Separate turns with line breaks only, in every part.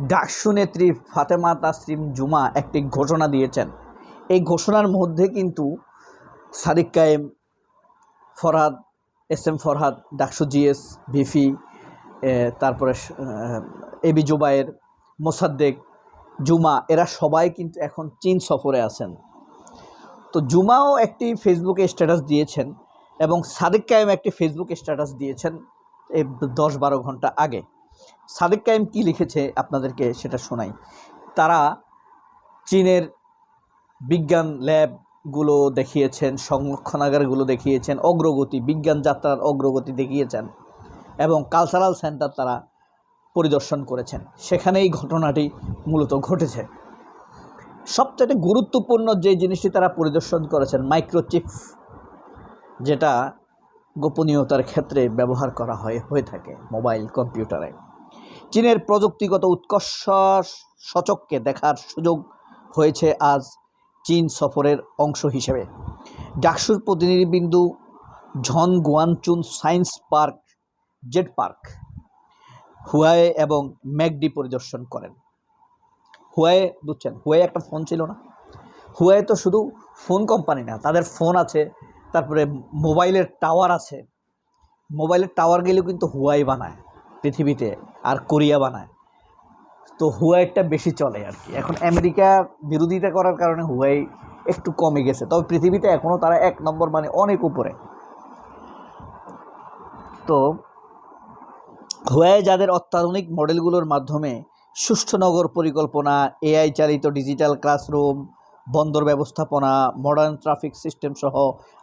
ডাকসু নেত্রী ফাতেমা তাসনিম জুমা একটি ঘোষণা দিয়েছেন। এই ঘোষণার মধ্যে কিন্তু Sadiq Kayem, Farhad, S M Farhad, DUCSU GS, VP, তারপরে এবি জুবায়ের, মোসাদ্দেক, জুমা, এরা সবাই কিন্তু এখন চীন সফরে আছেন। তো জুমাও একটি ফেসবুকে স্ট্যাটাস দিয়েছেন এবং সাদিক কায়েম একটি ফেসবুকে স্ট্যাটাস দিয়েছেন এই 10-12 ঘন্টা আগে। সাদিক কায়েম কী লিখেছে আপনাদেরকে সেটা শোনাই। তারা চীনের বিজ্ঞান ল্যাবগুলো দেখিয়েছেন, সংরক্ষণাগারগুলো দেখিয়েছেন, অগ্রগতি, বিজ্ঞান যাত্রার অগ্রগতি দেখিয়েছেন এবং কালচারাল সেন্টার তারা পরিদর্শন করেছেন। সেখানে এই ঘটনাটি মূলত ঘটেছে। সবচেয়ে গুরুত্বপূর্ণ যে জিনিসটি তারা পরিদর্শন করেছেন, মাইক্রোচিপ, যেটা গোপনীয়তার ক্ষেত্রে ব্যবহার করা হয়ে থাকে মোবাইল কম্পিউটারে। চীনের প্রযুক্তিগত উৎকর্ষ সচক্ষে দেখার সুযোগ হয়েছে আজ চীন সফরের অংশ হিসেবে। ডাকসুর প্রতিনিধিবৃন্দ Zhongguancun science park, Z park, Huawei এবং ম্যাকডি পরিদর্শন করেন। হুয়াই বুঝছেন, হুয়াই একটা ফোন ছিল না? হুয়াই তো শুধু ফোন কোম্পানি না, তাদের ফোন আছে, তারপরে মোবাইলের টাওয়ার আছে। মোবাইলের টাওয়ার গেলেও কিন্তু হুয়াই বানায় পৃথিবীতে, আর কোরিয়া বানায়। তো হুয়াইটা বেশি চলে আর কি। এখন আমেরিকা বিরোধিতা করার কারণে হুয়াই একটু কমে গেছে, তবে পৃথিবীতে এখনও তারা 1 নম্বর, মানে অনেক উপরে। তো হুয়াই যাদের অত্যাধুনিক মডেলগুলোর মাধ্যমে সুষ্ঠু নগর পরিকল্পনা, এআই চালিত ডিজিটাল ক্লাসরুম, বন্দর ব্যবস্থাপনা, মডার্ন ট্রাফিক সিস্টেম সহ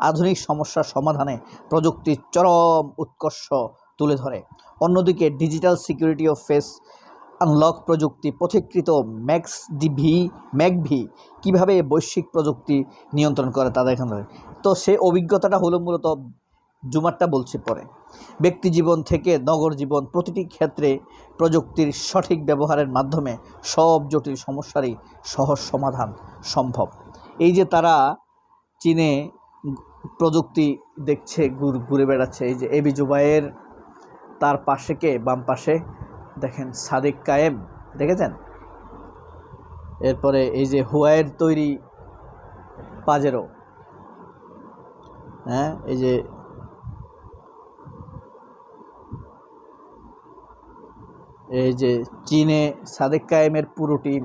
আধুনিক সমস্যার সমাধানে প্রযুক্তির চরম উৎকর্ষ তুলে ধরে। অন্যদিকে ডিজিটাল সিকিউরিটি ও ফেস আনলক প্রযুক্তি পথিকৃত ম্যাকভি কীভাবে বৈশ্বিক প্রযুক্তি নিয়ন্ত্রণ করে তা দেখানো হয়। তো সেই অভিজ্ঞতাটা হলো মূলত জুমারটা বলছি পরে। ব্যক্তি জীবন থেকে নগর জীবন, প্রতিটি ক্ষেত্রে প্রযুক্তির সঠিক ব্যবহারের মাধ্যমে সব জটিল সমস্যারই সহজ সমাধান সম্ভব। এই যে তারা চীনে প্রযুক্তি দেখছে, ঘুরে বেড়াচ্ছে। এই যে এবি জুবায়ের, তার পাশে কে, বাম পাশে দেখেন সাদিক কায়েম, দেখেছেন? এরপরে এই যে হুয়াইয়ের তৈরি পাজেরো, হ্যাঁ, এই যে চীনে সাদিক কায়েমের পুরো টিম।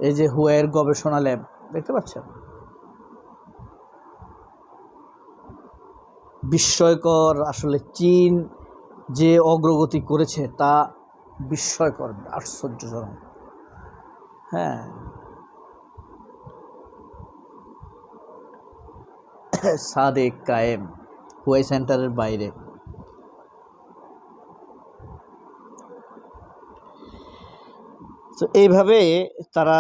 এই যে হুয়াইয়ের গবেষণা ল্যাব, দেখতে পাচ্ছেন? বিস্ময়কর আসলে। চীন যে অগ্রগতি করেছে তা বিস্ময়কর, আশ্চর্যজনক। হ্যাঁ, সাদেক কায়েম হুয়াই সেন্টারের বাইরে। তো এইভাবে তারা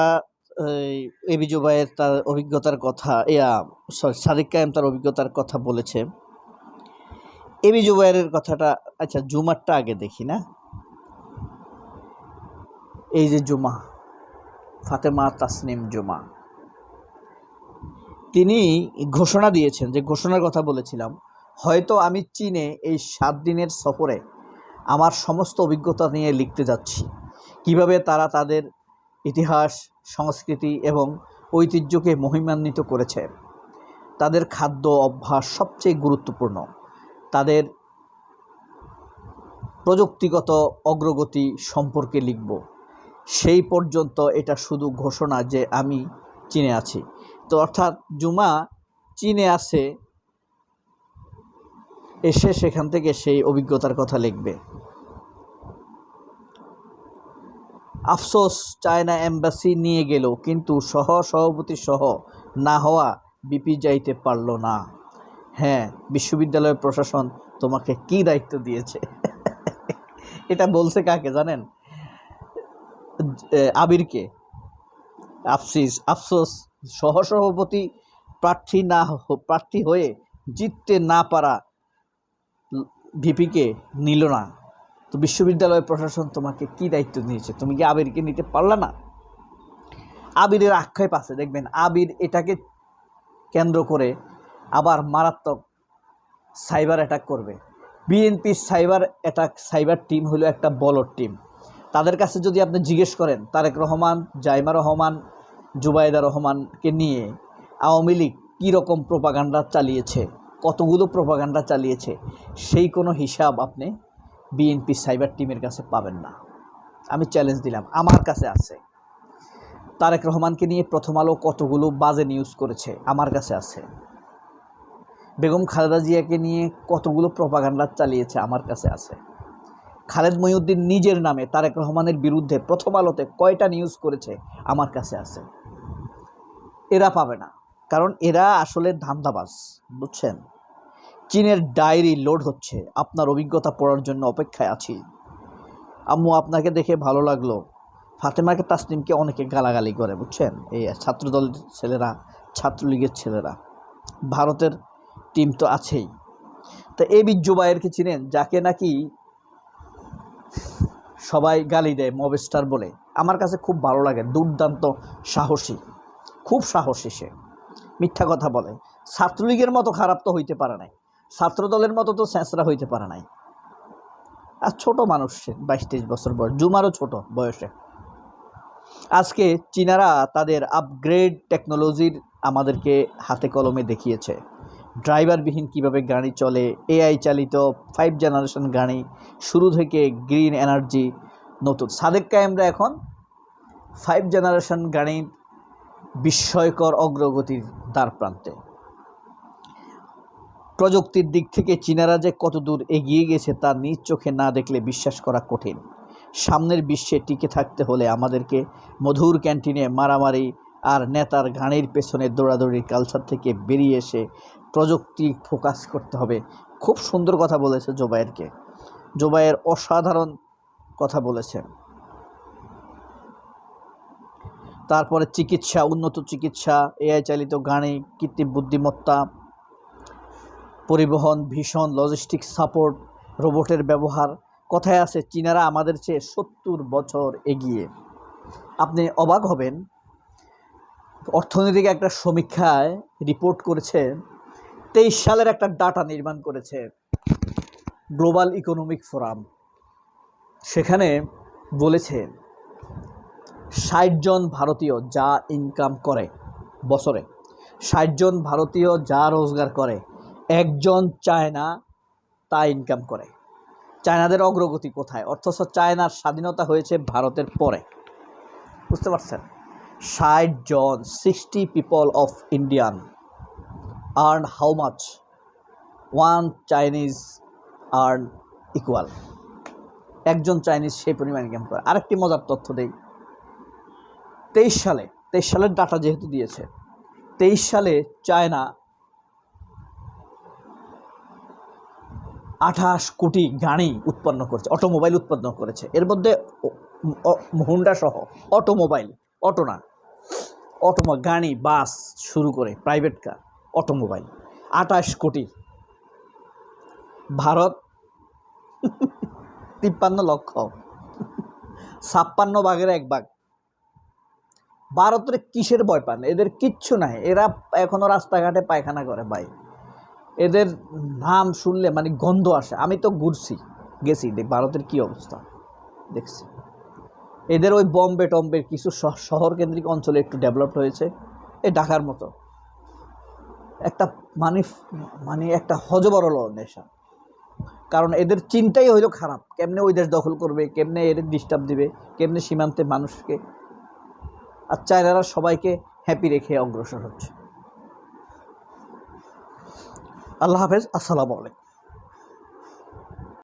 এবি জুবায়ের তার অভিজ্ঞতার কথা, সাদিক কায়েম তার অভিজ্ঞতার কথা বলেছে। এবি জুবায়ের কথাটা, আচ্ছা জুমারটা আগে দেখি না। এই যে জুমা, ফাতেমা তাসনিম জুমা, তিনি ঘোষণা দিয়েছেন, যে ঘোষণার কথা বলেছিলাম, হয়তো আমি চীনে এই 7 দিনের সফরে আমার সমস্ত অভিজ্ঞতা নিয়ে লিখতে যাচ্ছি। কিভাবে তারা তাদের ইতিহাস, সংস্কৃতি এবং ঐতিহ্যকে মহিমান্বিত করেছে। তাদের খাদ্য অভ্যাস সবচেয়ে গুরুত্বপূর্ণ। তাদের প্রযুক্তিগত অগ্রগতি সম্পর্কে লিখব। সেই পর্যন্ত এটা শুধু ঘোষণা যে আমি চীনে আছি। তো অর্থাৎ জুমা চীনে আছে, এসে সেখান থেকে সেই অভিজ্ঞতার কথা লিখবে। আফসোস, চায়না এম্বাসি নিয়ে গেল, কিন্তু সভাপতি সহ না হওয়া বিপি যাইতে পারল না। হ্যাঁ, বিশ্ববিদ্যালয়ের প্রশাসন তোমাকে কি দায়িত্ব দিয়েছে? এটা বলছে কাকে জানেন? আবিরকে। আফসোস, সহসভাপতি প্রার্থী হয়ে জিততে না পারা ভিপিকে নিল না। তো বিশ্ববিদ্যালয় প্রশাসন তোমাকে কি দায়িত্ব নিয়েছে? তুমি কি আবিরকে নিতে পারলা না? আবিরের আক্ষেপ আছে, দেখবেন আবির এটাকে কেন্দ্র করে আবার মারাত্মক সাইবার অ্যাটাক করবে। বিএনপির সাইবার টিম হলো একটা বলদ টিম। তাদের কাছে যদি আপনি জিজ্ঞেস করেন তারেক রহমান, জাইমা রহমান, জুবাইদা রহমানকে নিয়ে আওয়ামী লীগ কীরকম প্রোপাগান্ডা চালিয়েছে, কতগুলো প্রোপাগান্ডা চালিয়েছে, সেই কোনো হিসাব আপনি বিএনপি সাইবার টিমের কাছে পাবেন না। আমি চ্যালেঞ্জ দিলাম, আমার কাছে আছে। তারেক রহমানকে নিয়ে প্রথম আলো কতগুলো বাজে নিউজ করেছে, আমার কাছে আছে। বেগম খালেদা জিয়াকে নিয়ে কতগুলো প্রোপাগান্ডা চালিয়েছে, আমার কাছে আছে। খালেদ মহিউদ্দিন নিজের নামে তারেক রহমানের বিরুদ্ধে প্রথম আলোতে কয়টা নিউজ করেছে, আমার কাছে আছে। এরা পাবে না, কারণ এরা আসলে ধান্দাবাজ, বুঝছেন। চীনের ডায়েরি লোড হচ্ছে, আপনার অভিজ্ঞতা পড়ার জন্য অপেক্ষায় আছি। আম্মু, আপনাকে দেখে ভালো লাগলো। ফাতেমাকে, তাসনিমকে অনেকে গালাগালি করে, বুঝছেন। এই ছাত্রদল ছেলেরা, ছাত্রলীগের ছেলেরা, ভারতের টিম তো আছেই। তা এবি জুবায়েরকে চিনেন, যাকে নাকি সবাই গালি দেয় মবস্টার বলে? আমার কাছে খুব ভালো লাগে, দুর্দান্ত সাহসী, খুব সাহসী সে। মিথ্যা কথা বলে। ছাত্রলীগের মতো খারাপ তো হইতে পারে নাই, ছাত্রদলের মতো তো স্যাঁচরা হইতে পারে নাই। আর ছোট মানুষ সে, 22-23 বছর বয়স, জুমারও ছোট বয়সে। আজকে চীনারা তাদের আপগ্রেড টেকনোলজির আমাদেরকে হাতে কলমে দেখিয়েছে। ড্রাইভারবিহীন কিভাবে গাড়ি চলে, এআই চালিত 5 জেনারেশন গাড়ি, শুরু থেকে গ্রিন এনার্জি। নতুন সাদেক কায়েমরা এখন 5 জেনারেশন গাড়ির বিস্ময়কর অগ্রগতির দ্বারপ্রান্তে। প্রযুক্তির দিক থেকে চীনারা যে কত দূর এগিয়ে গেছে তা নিজ চোখে না দেখলে বিশ্বাস করা কঠিন। সামনের বিশ্বে টিকে থাকতে হলে আমাদেরকে মধুর ক্যান্টিনে মারামারি আর নেতার গাড়ির পেছনে দৌড়াদৌড়ির কালচার থেকে বেরিয়ে এসে প্রযুক্তি ফোকাস করতে হবে। খুব সুন্দর কথা বলেছে জোবায়ের অসাধারণ কথা বলেছে। তারপরে চিকিৎসা, উন্নত চিকিৎসা, এআই চালিত গাড়ি, কৃত্রিম বুদ্ধিমত্তা, পরিবহন, ভীষণ লজিস্টিক সাপোর্ট, রোবটের ব্যবহার। কথায় আছে চীনারা আমাদের চেয়ে 70 বছর এগিয়ে। আপনি অবাক হবেন, অর্থনৈতিক একটা সমীক্ষায় রিপোর্ট করেছে, 23 সালের একটা ডাটা নির্মাণ করেছে গ্লোবাল ইকোনমিক ফোরাম। সেখানে বলেছে 60 জন ভারতীয় যা ইনকাম করে বছরে, 60 জন ভারতীয় যা রোজগার করে, একজন চায়না তা ইনকাম করে। চায়নাদের অগ্রগতি কোথায়? অথচ চায়নার স্বাধীনতা হয়েছে ভারতের পরে, বুঝতে পারছেন। 60 জন, 60 people of Indian earn how much? 1 Chinese earn equal. একজন চাইনিজ সেই পরিমাণ ইনকাম করে। আরেকটি মজার তথ্য দেই, 23 সালের ডাটা যেহেতু দিয়েছে, 23 সালে চায়না 28 কোটি গাড়ি উৎপন্ন করেছে, অটোমোবাইল উৎপন্ন করেছে। এর মধ্যে হুন্ডা সহ অটোমোবাইল, গাড়ি, বাস শুরু করে প্রাইভেট কার, অটোমোবাইল 28 কোটি। ভারত 53 লক্ষ, 56 ভাগের 1 ভাগ। ভারতের কিসের ভয় পান? এদের কিচ্ছু নাই, এরা এখনো রাস্তাঘাটে পায়খানা করে ভাই। এদের নাম শুনলে মানে গন্ধ আসে। আমি তো গেছি ভারতের কি অবস্থা দেখছি। এদের ওই বম্বে টম্বের কিছু শহর কেন্দ্রিক অঞ্চলে একটু ডেভেলপড হয়েছে, এই ঢাকার মতো একটা মানে একটা হজবরল নেশা। কারণ এদের চিন্তাই হইল খারাপ, কেমনে ওই দেশ দখল করবে, কেমনে এদের ডিস্টার্ব দিবে, কেমনে সীমান্তে মানুষকে। আর চায়নারা সবাইকে হ্যাপি রেখে অগ্রসর হচ্ছে। আল্লাহ হাফেজ, আসসালামু আলাইকুম।